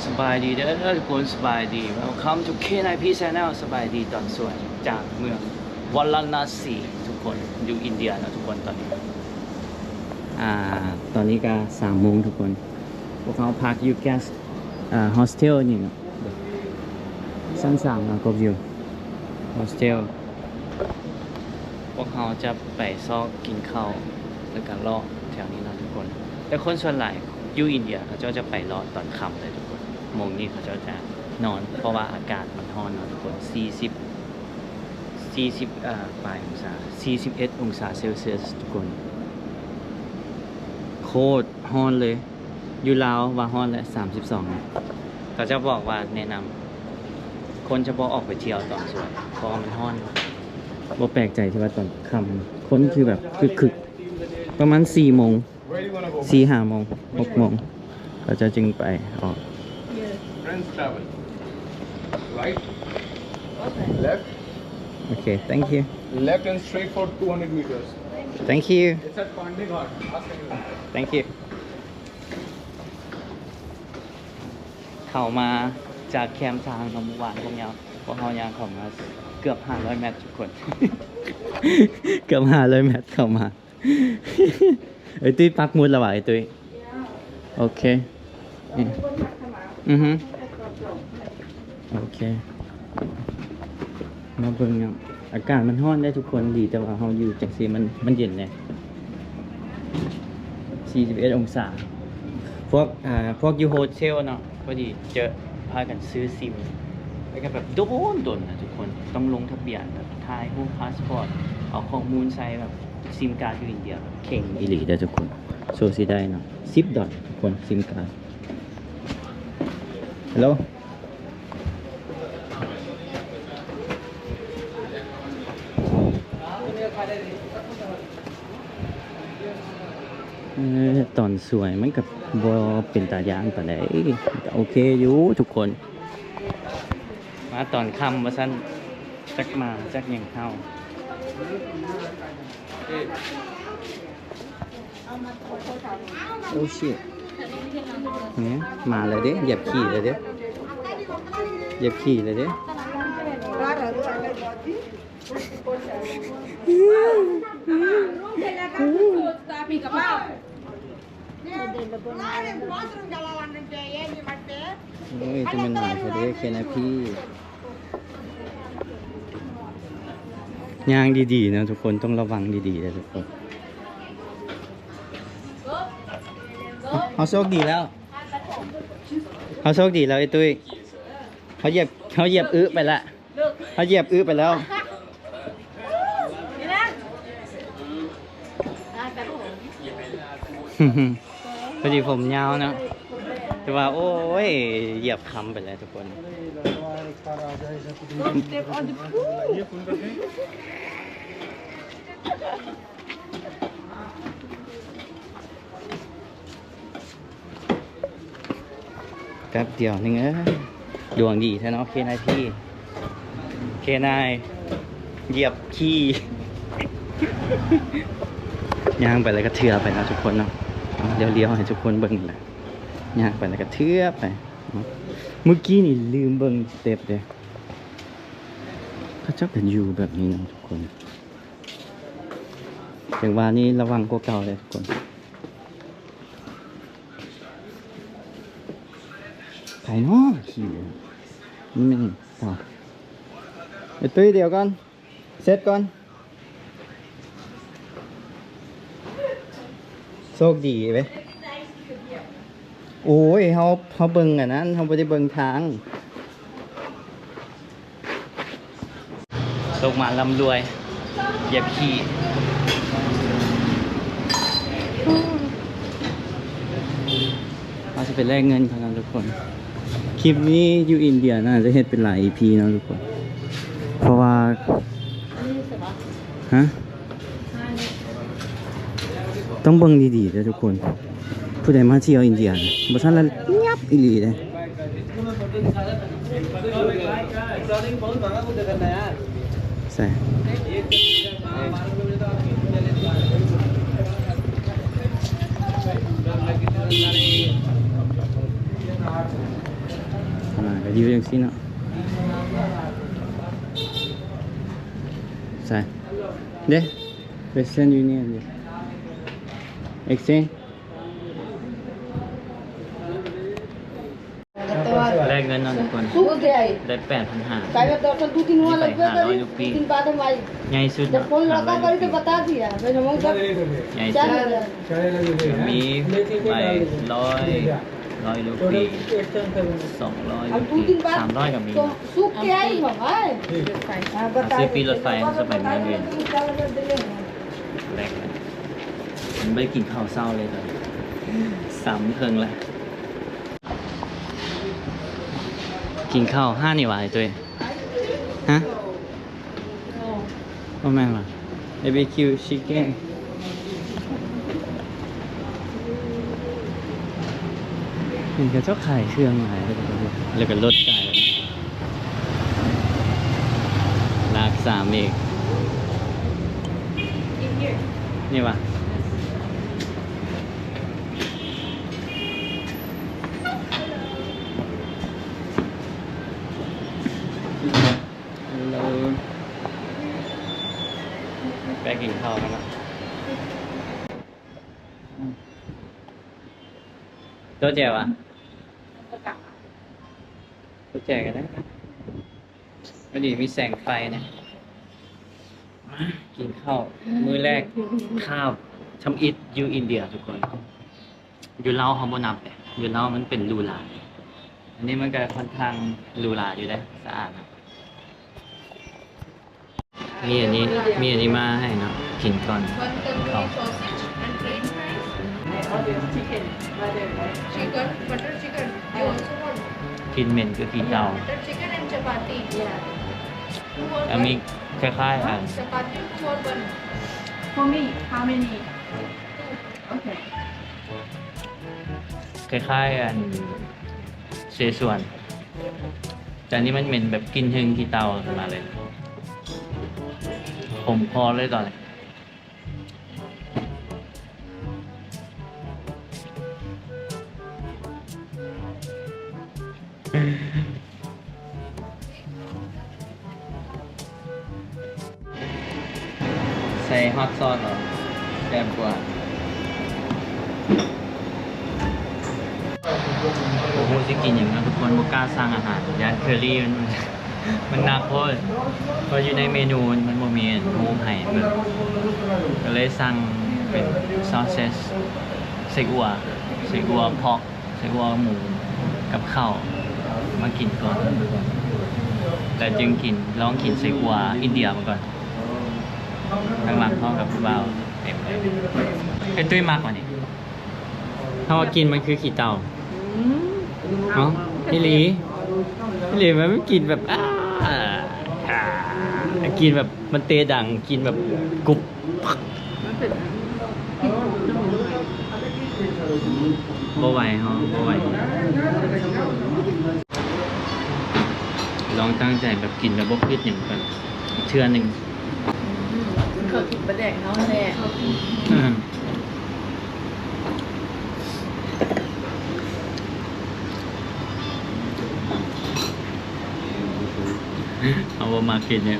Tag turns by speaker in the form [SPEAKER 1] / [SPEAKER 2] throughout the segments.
[SPEAKER 1] สบายดีเด้อทุกคนสบายดี Welcome to K9P Channel สบายดีตอนสวยจากเมืองวาราณสีทุกคนอยู่อินเดียนะทุกคนตอนนี้ตอนนี้ก็3 โมงทุกคนพวกเขาพักอยู่แก๊สโฮสเทลนี่เนาะชั้น3นะก็อยู่โฮสเทลพวกเขาจะไปซอกกินข้าวแล้วก็รอแถวนี้นะทุกคนแต่คนส่วนใหญ่อยู่อินเดียเขาจะไปรอตอนค่ำเลยทุกคนโมงนี้เขาจะนอนเพราะว่าอากาศมันร้อนนะทุกคน40ปลายองศา41องศาเซลเซียสทุกคนโคตรร้อนเลยอยู่ลาวว่าร้อนและ32เขาจะบอกว่าแนะนำคนจะบอกออกไปเที่ยวตอนสวยเพราะมันร้อนบ่แปลกใจที่ว่าตอนค่ำคนคือแบบคึกประมาณ4 โมง4-5 โมง6 โมงก็จะจึงไปออก
[SPEAKER 2] Friends travel. Right. Left.
[SPEAKER 1] Okay, thank you.
[SPEAKER 2] Left and straight for 200 meters.
[SPEAKER 1] Thank you.
[SPEAKER 2] It's at Pandey Ghat. Ask anyone.
[SPEAKER 1] Thank you. เข้ามาจากแคมป์ทางลำวานพวกเขายางเข้ามาเกือบ500 เมตรทุกคน เกือบ500 เมตรเข้ามา ตุ้ยปักหมุดแล้วว่ะตุ้ยโอเคโอเคมาเบิ่งเนาะอากาศมันร้อนได้ทุกคนดีแต่ว่าเราอยู่จังซี่มันเย็นเลย41 องศาพวกอยู่โฮเทลเนาะพอดีเจอพากันซื้อซิมแล้วก็แบบโดนนะทุกคนต้องลงทะเบียนแบบถ่ายรูปพาสปอร์ตเอาข้อมูลใส่แบบซิมการ์ดอยู่อินเดียเข่งอีหลีได้ทุกคนโซซิได้เนาะ$10ทุกคนซิมการ์ดฮัลโหลตอนสวยมันกับบ่เป็นตาย่างปานใดแต่โอเคอยู่ทุกคนมาตอนค่ำว่าซั่นจักมาจักหยังเฮาโอ้ชิตเนี่ยมาเลยเด้เหยียบขี่เลยเด้เหยียบขี่เลยเด้โอ้ยจะมันหลายเขาเด้แค่นะพี่ย่างดีๆนะทุกคนต้องระวังดีๆนะทุกคนเขาโชคดีแล้วไอ้ตุ้ยเขาเหยียบไปละเขาเหยียบไปแล้วพอดีผมยาวเนาะแต่ว่าโอ้ยเหยียบคำไปแล้วทุกคนแป๊บเดียวนึงดวงดีแท้เนาะK9พี่K9เหยียบขี้ย่างไปแล้วก็เทือไปนะทุกคนเนาะเลี้ยวให้ทุกคนเบิ่งแหละย่างไปแล้วก็เทือไปเมื่อกี้นี่ลืมเบิ่งสเต็ปเลยเขาชอบกันอยู่แบบนี้นะทุกคนอย่างว่านี่ระวังกว่าเก่าเลยทุกคนภายนอกขี้นี่มันต่อไอ้ตุ้ยเดี๋ยวก่อนเสร็จก่อนโชคดีไหมโอ้ยเขาเบิ่งอันนั้นเขาไม่ได้เบิ่งทางลงมาลำรวยเหยียบขี่เราจะไปแลกเงินกันนะทุกคนคลิปนี้อยู่อินเดียน่าจะเฮ็ดเป็นหลาย EP นะทุกคนเพราะว่าฮะต้องเบิ่งดีๆเลยทุกคนผู้ใดมาเที่ยวอินเดียบ่ทันละเงียบอีหลีเลยใส่ ก็อยู่อย่างนี้เนาะใช่เด้ Western Union เด้ Exchange แลกเงินเนาะทุกคน
[SPEAKER 3] Suko dia ai.
[SPEAKER 1] ได้8,500
[SPEAKER 3] Kaya तो अपन 2-3 हुआ लग गया करी
[SPEAKER 1] 500 रुपये
[SPEAKER 3] 2-3 बाद हम आई
[SPEAKER 1] ใหญ่สุด
[SPEAKER 3] जब फोन लगा करी तो बता दिया फिर हम सब
[SPEAKER 1] ใหญ่สุด
[SPEAKER 3] 4,000
[SPEAKER 1] มีไป100 รูปี200
[SPEAKER 3] अब
[SPEAKER 1] รูปี
[SPEAKER 3] 2-3 बाद
[SPEAKER 1] 300ก็มี
[SPEAKER 3] तो सूख के आई हम आए हां बता
[SPEAKER 1] ซื้อปีรถไฟมันจะไปเมืองอื่นแรกเลยมันไม่ได้กินข้าวเศร้าเลยตอนนี้3 เทิงแล้วกินข้าว5นี่หว่าไอ้ตัวเองฮะว่าแม่งเหรอ BBQ chicken เห็นกับเจ้าขายเครื่องหลายแล้วก็รถไก่ลาก3อีกนี่วะฮัลโหลไปกินข้าวกันนะตัวเจ๋วอ่ะตัวแจกกันนะวันนี้มีแสงไฟนะกินข้าวมื้อแรกข้าวชำอิดอยู่อินเดียทุกคนอยู่เล่าฮอมโบนับเนี่ยอยู่เล่ามันเป็นลูลาอันนี้มันก็ค่อนข้างลูลาอยู่ได้สะอาดนะมีอันนี้มาให้เนาะกินก่อนข้าว
[SPEAKER 3] chicken butter chicken you also want
[SPEAKER 1] กินเหม็นก็กินเตา
[SPEAKER 3] butter chicken and chapati yeah
[SPEAKER 1] อันนี้คล้ายๆอัน
[SPEAKER 3] chapati for one for me how many okay
[SPEAKER 1] คล้ายๆอันเสฉวนแต่อันนี้มันเหม็นแบบกินหึงที่เตาขึ้นมาเลย ผมพอเลยตอนนี้ใส่ฮอตซอสเหรอแซ่บกว่าโอ้โหจะกินอย่างนั้นทุกคนบ่กล้าสั่งอาหารยานเคอรี่มันหนักโพดเพราะอยู่ในเมนูมันบ่มีหมูไห่เบิ่งก็เลยสั่งเป็นซอสเซสไส้อั่วพอกไส้อั่วหมูกับข้าวมากินก่อนแต่จึงลองกินไส้อั่วอินเดียมาก่อนข้างหลังห้องกับผู้บ่าวเต็มเลยเป็นตุ้ยมากกว่านี้ถ้าว่ากินมันคือขี้เต่าเนาะพี่หลีมันไม่กินแบบกินแบบมันเตะดังกินแบบกรุบบ่ไหวฮะบ่ไหวลองตั้งใจแบบกินแบบบ่คิดอย่างกันเชื่อหนึ่ง
[SPEAKER 3] เขากินปลาแดกเขาแน่
[SPEAKER 1] เอามากินเนี่ย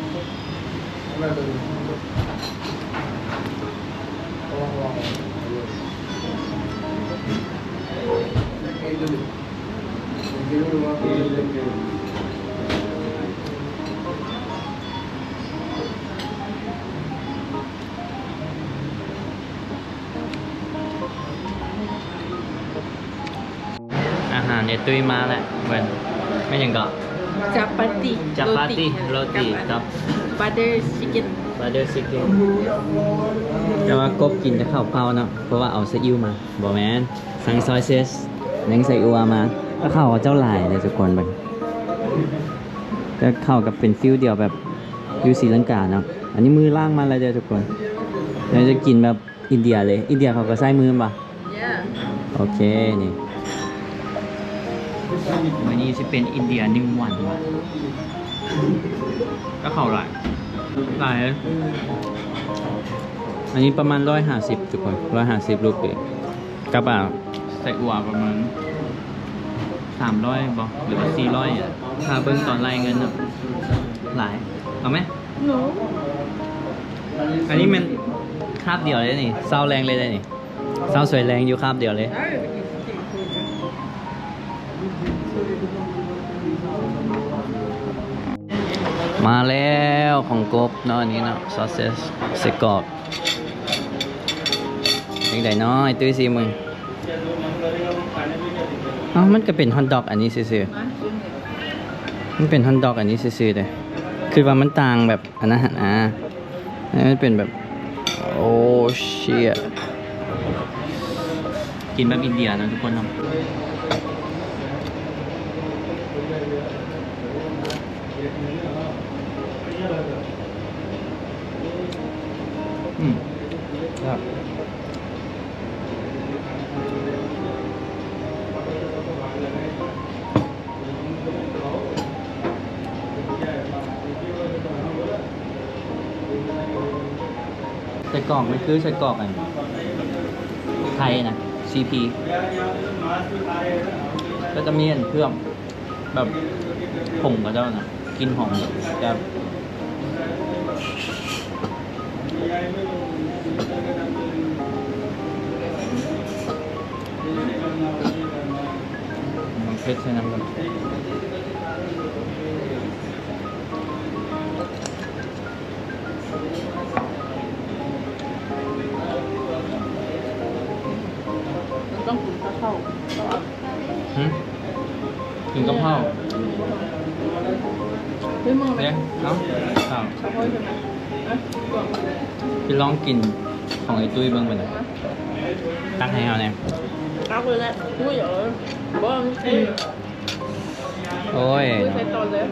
[SPEAKER 1] อาหารเนี่ยตุ้ยมาแล้วเว้นไม่ยังก็
[SPEAKER 3] chapati
[SPEAKER 1] โรตีครับ
[SPEAKER 3] butter chicken
[SPEAKER 1] แต่ว่ากบกินแต่ข้าวเปล่าเนาะเพราะว่าเอาซีอิ๊วมาบอกแมนสั่งซอยเซสนังใส่อัวมาก็เข้ากับเจ้าหลายเลยทุกคนบัดก็เข้ากับเป็นฟิลเดียวแบบยูศรีลังกาเนาะอันนี้มือล่างมาเลยเด้อทุกคนเราจะกินแบบอินเดียเลยอินเดียเขาก็ใส่มือป่ะ
[SPEAKER 3] yeah
[SPEAKER 1] โอเคนี่วันนี้จะเป็นอินเดีย1 วันว่ะก็เข้าหลายอันนี้ประมาณ150ทุกคน150 รูปีกับใส่อัวประมาณ 300บ่หรือว่า400อ่ะถ้าเบิ่งตอนรายเงินเนาะหลายเอาไหม
[SPEAKER 3] No.
[SPEAKER 1] อันนี้มันคาบเดียวเลยนี่เศร้าแรงเลยนี่เศร้าสวยแรงอยู่คาบเดียวเลย มาแล้วของกบเนาะอันนี้เนาะซอสเซสใส่กรอกยังไงเนาะไอ้ตุ้ยสิมึงเอ้ามันก็เป็นฮอทดอกอันนี้ซื่อๆมันเป็นฮอทดอกอันนี้ซื่อๆเลยคือว่ามันต่างแบบอันนั้นอันนี้มันเป็นแบบโอ้เชี่ยกินแบบอินเดียนะทุกคนเนาะครับใส่กล่องมันคือใส่กล่องอันไทยนะ CP ก็จะมีอันเครื่องแบบผงกับเจ้านะกินหอมจะเพชรใช่น้ำกัน
[SPEAKER 3] ต้องกินข้าวเข้า
[SPEAKER 1] กินกะเพรา
[SPEAKER 3] เฮ้ยมึง
[SPEAKER 1] เนี่ยเนาะข้าว
[SPEAKER 3] ข้าวใช่ไหมอ่ะ
[SPEAKER 1] ไปลองกินของไอ้ตุ้ยเบ้างไปเลยตักให้เอาเนี่ย
[SPEAKER 3] ตักเลยแหละอุ้ยบ้าไม่กิน
[SPEAKER 1] โอ้ย
[SPEAKER 3] ใส่ตอนเลย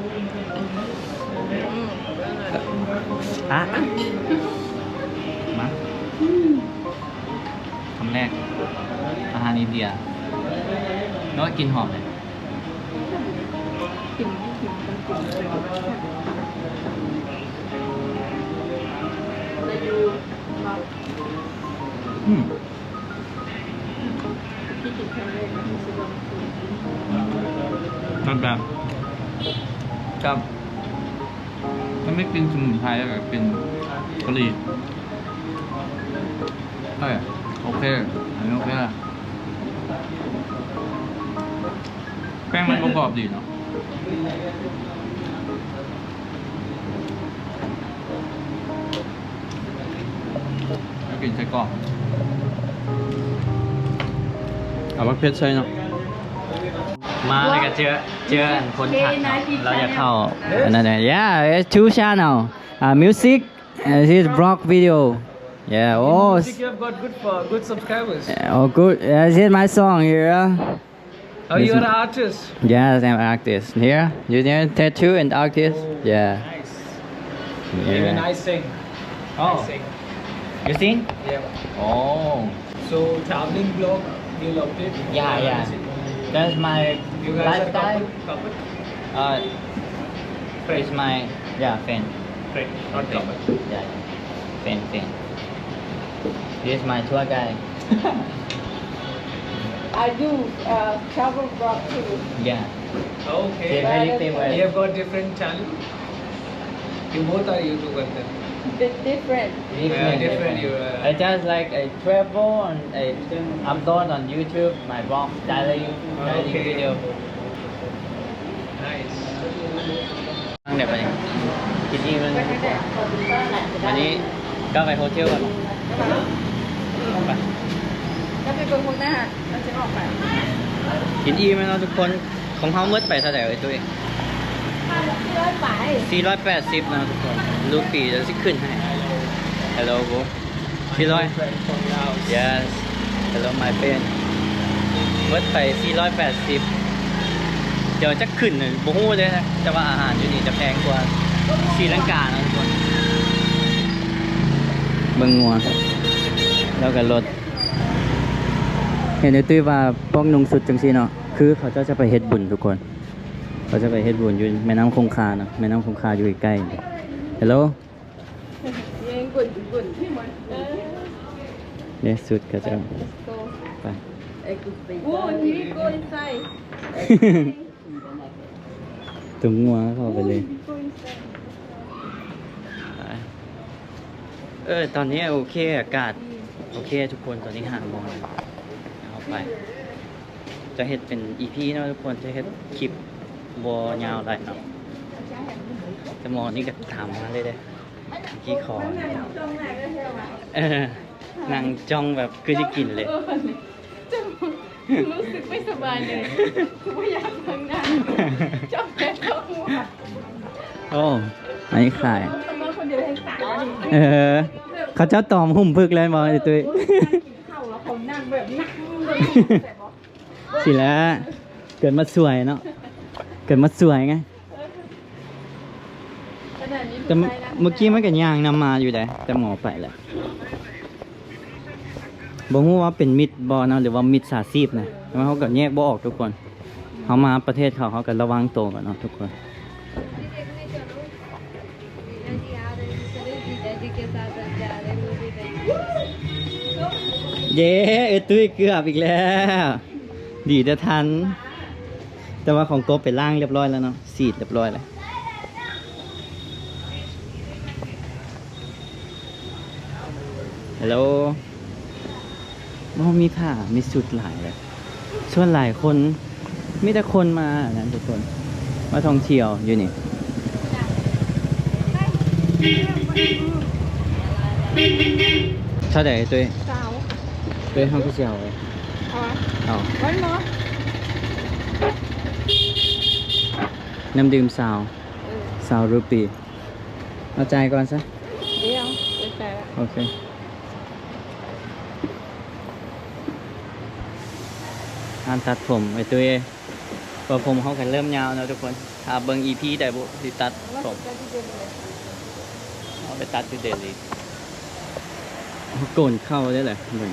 [SPEAKER 1] อ่ะมาคำแรกอาหารอินเดียแล้วก็กินหอมเลย
[SPEAKER 3] กินกินแต่อยู่มา
[SPEAKER 1] อืม
[SPEAKER 3] ที่กินครั้งแรกนะที่ซื้อมา
[SPEAKER 1] มันแบบกับมันไม่เป็นสมุนไพรแต่เป็นกะหรี่ใช่โอเคอันนี้โอเคละแป้งมันประกอบดีเนาะแล้วกินไส้กรอกเอามาเพชรใช่เนาะมาเลยก็เจอคนถัดเนาะเราจะเข้าอันนั้นเนี่ย yeah it's two channel music this is vlog video yeah oh
[SPEAKER 2] You have got good subscribers.
[SPEAKER 1] oh good this is my song here
[SPEAKER 2] Oh, you are an artist.
[SPEAKER 1] yes I'm artist here you know tattoo and artist yeah
[SPEAKER 2] Nice.
[SPEAKER 1] yeah
[SPEAKER 2] Even I sing.
[SPEAKER 1] oh
[SPEAKER 2] I sing.
[SPEAKER 1] you sing
[SPEAKER 2] Yeah.
[SPEAKER 1] oh
[SPEAKER 2] So traveling vlog, you loved it.
[SPEAKER 1] yeah that's my
[SPEAKER 2] You guys
[SPEAKER 1] lifestyle
[SPEAKER 2] are couple.
[SPEAKER 1] it's my friend
[SPEAKER 2] Friend, not couple.
[SPEAKER 1] yeah friend this is my tour guide
[SPEAKER 3] I do travel vlog too.
[SPEAKER 1] yeah
[SPEAKER 2] Okay.
[SPEAKER 1] they're very famous
[SPEAKER 2] You have got different channel. You both are YouTubers then.
[SPEAKER 3] Different.
[SPEAKER 2] Different, you,
[SPEAKER 1] I just like I travel and I upload on YouTube my vlog daily
[SPEAKER 2] Okay.
[SPEAKER 1] video.
[SPEAKER 2] Nice.
[SPEAKER 1] เดี๋ยวไปกินอีมันวันนี้ก็ไปโฮเทลก่อนไป
[SPEAKER 3] แล้วไปเบิ่งพวกหน้าเราจะออกไป
[SPEAKER 1] กินอีมันเราทุกคนของเขาเมื่อไปเท่าไหร่เลยตัวเอง
[SPEAKER 3] ไป
[SPEAKER 1] 480นะทุกคนรูปีจะสิขึ้นให้ Hello bro 400
[SPEAKER 2] Friend from Laos.
[SPEAKER 1] Yes Hello my friend เมื่อไป480เดี๋ยวจะขึ้นเลยบ่ฮู้เลยนะแต่ว่าอาหารอยู่นี่จะแพงกว่าศรีลังกานะทุกคนเบิ่งงัวแล้วก็รถเห็นในตุ้ยว่าป้องนุงสุดจังซี่เนาะคือเขาเจ้าจะไปเฮ็ดบุญทุกคนเขาจะไปเฮ็ดบุญอยู่แม่น้ำคงคาเนาะแม่น้ำคงคาอยู่ใกล้ๆ Hello
[SPEAKER 3] ยังกุ่นที่มัน
[SPEAKER 1] เนี่ยสุดก็จะไป
[SPEAKER 3] ไอ้ Oh, you go inside.
[SPEAKER 1] ตุงงัวเข้าไปเลย
[SPEAKER 3] Oh, you go inside.
[SPEAKER 1] ตอนนี้โอเคอากาศโอเคทุกคนตอนนี้5 โมงเอาไป จะเฮ็ดเป็น EP เนาะทุกคนจะเฮ็ดคลิปบ่ยาวได้เนาะแต่หมอนี่ก็ถามมาเลยเด้กี่ขอนั่งจ้องแบบคือจะกินเลย
[SPEAKER 3] รู้สึกไม่สบายเลยไม่อยากทำงานจ้องแต่เข้าหัว
[SPEAKER 1] โอ้อันนี้ขาย
[SPEAKER 3] ทำมาคนเดียวให้สาว
[SPEAKER 1] เขาเจ้าตอมหุ่มพึกเลยมองไอ้ตุ้ย
[SPEAKER 3] เข้าแล้วผมนั่งแบบนั่งแบบ
[SPEAKER 1] สิแล้วเกิดมาสวยเนาะเกิดมาสวยไง
[SPEAKER 3] ขนาดนี้
[SPEAKER 1] แต่เมื่อกี้มันก็ย่างนำมาอยู่ได้แต่หมอไปแหละบ่ฮู้ว่าเป็นมิตรบ่เนาะหรือว่ามิตรสาชีพนะแต่ว่าเขาก็แยกบ่ออกทุกคนเขามาประเทศเขาก็ระวังตัวกันเนาะทุกคน เย้ตุ้ยเกือบอีกแล้ว ดีแต่ทัน แต่ว่าของโกบไปล่างเรียบร้อยแล้วเนาะสีดเรียบร้อยแล้วฮัลโหลมีผ้ามีสุดหลายเลยส่วนหลายคนมีแต่คนมานะทุกคนมาท่องเที่ยวอยู่นี่เท่าไหร่ตุ้ย
[SPEAKER 3] สาว
[SPEAKER 1] ตุ้ยห้องพี่เชียวเลย
[SPEAKER 3] เอาวะ
[SPEAKER 1] เอา
[SPEAKER 3] ไว้เนาะ
[SPEAKER 1] น้ำดื่มซาวรูปีเอาใจายก่อนซะ
[SPEAKER 3] เดี๋ยวใจละ
[SPEAKER 1] โอเคการตัดผมไอ้ตัวพอผมเขากันเริ่มยาวแล้วทุกคนถ้าเบิ่ง EP ได้บุสิตัดผมเอาไปตัดที่เดลีโกนเข้าได้เลยเบิ่ง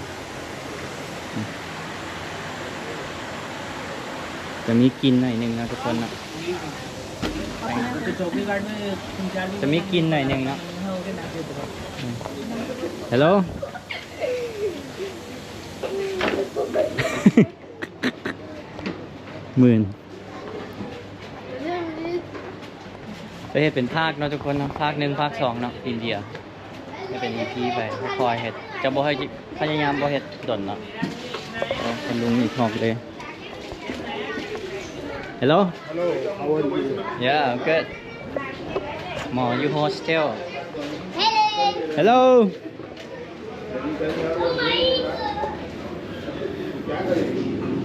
[SPEAKER 1] จะมีกลินหน่อยหนึงนะทุกคนนะจะมีกลินหน่อยหนึงนะฮัลโหล หมื่นประเทศเป็นภาคเนาะทุกคนเนาะภาค 1 ภาค 2เนาะอินเดียจะเป็น EP ไปคอยเห็ดจะบ่ให้พยายามบ่เห็ดดนเนาะคุณลุงอีกหอกเลย Hello
[SPEAKER 2] Hello, how are you?
[SPEAKER 1] Yeah I'm good More you hostel Hello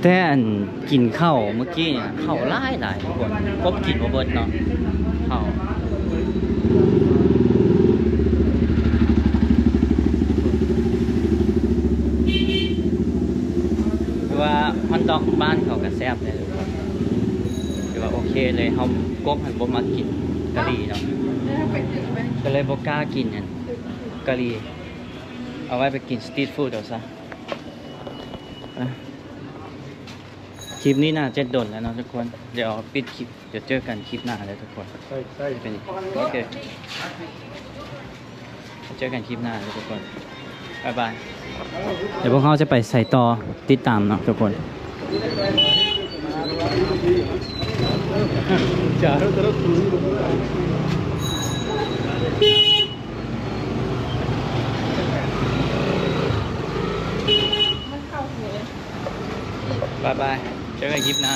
[SPEAKER 1] แต่อันกินข้าวเมื่อกี้เนี่ยข้าวหลายทุกคนก็กินบ่เบิดเนาะข้าวคือว่าฮอทดอกบ้านเขาก็แซ่บเลยทุกคนคือว่าโอเคเลยเฮากบหันบ่มากินกะหรี่เนาะก็เลยบ่กล้ากินอันกะหรี่เอาไว้ไปกินสตรีทฟู้ดเอาซะคลิปนี้น่าจะดนแล้วเนาะทุกคน เดี๋ยวปิดคลิป เดี๋ยวเจอกันคลิปหน้าเลยทุกคนเป็นโอเคเจอกันคลิปหน้าเลยทุกคนบ๊ายบาย เดี๋ยวพวกเขาจะไปใส่ต่อติดตามเนาะทุกคนचारों तरफบายบายเจอกันคลิปหน้า